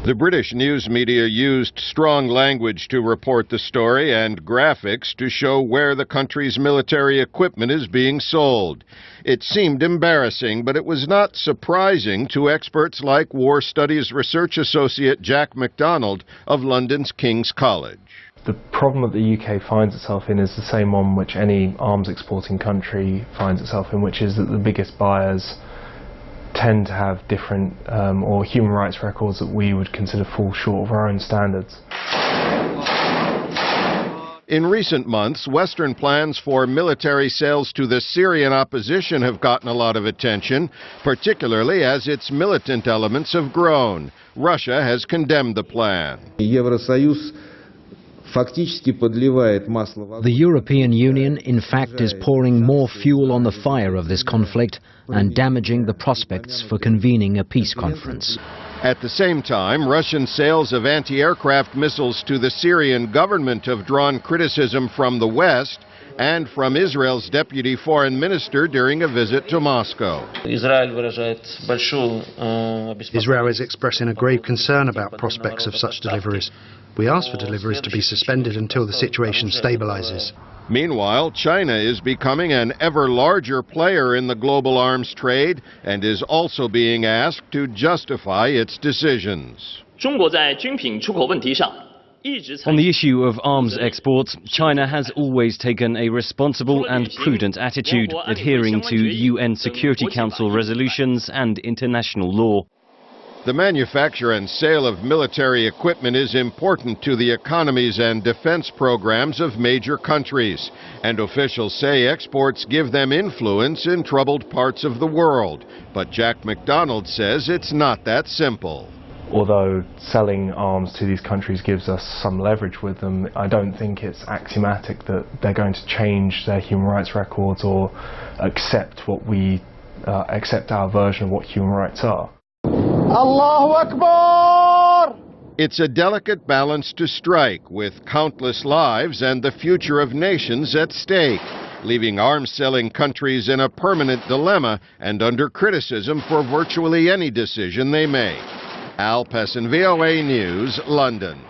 The British news media used strong language to report the story and graphics to show where the country's military equipment is being sold. It seemed embarrassing, but it was not surprising to experts like War Studies Research Associate Jack MacDonald of London's King's College. The problem that the UK finds itself in is the same one which any arms exporting country finds itself in, which is that the biggest buyers tend to have different or human rights records that we would consider fall short of our own standards. In recent months, Western plans for military sales to the Syrian opposition have gotten a lot of attention, particularly as its militant elements have grown. Russia has condemned the plan. The European Union, in fact, is pouring more fuel on the fire of this conflict and damaging the prospects for convening a peace conference. At the same time, Russian sales of anti-aircraft missiles to the Syrian government have drawn criticism from the West and from Israel's deputy foreign minister during a visit to Moscow. Israel is expressing a grave concern about prospects of such deliveries. We ask for deliveries to be suspended until the situation stabilizes. Meanwhile, China is becoming an ever larger player in the global arms trade and is also being asked to justify its decisions. On the issue of arms exports, China has always taken a responsible and prudent attitude, adhering to UN Security Council resolutions and international law. The manufacture and sale of military equipment is important to the economies and defense programs of major countries, and officials say exports give them influence in troubled parts of the world. But Jack MacDonald says it's not that simple. Although selling arms to these countries gives us some leverage with them, I don't think it's axiomatic that they're going to change their human rights records or accept our version of what human rights are. Allahu Akbar! It's a delicate balance to strike, with countless lives and the future of nations at stake, leaving arms-selling countries in a permanent dilemma and under criticism for virtually any decision they make. Pessin, VOA News, London.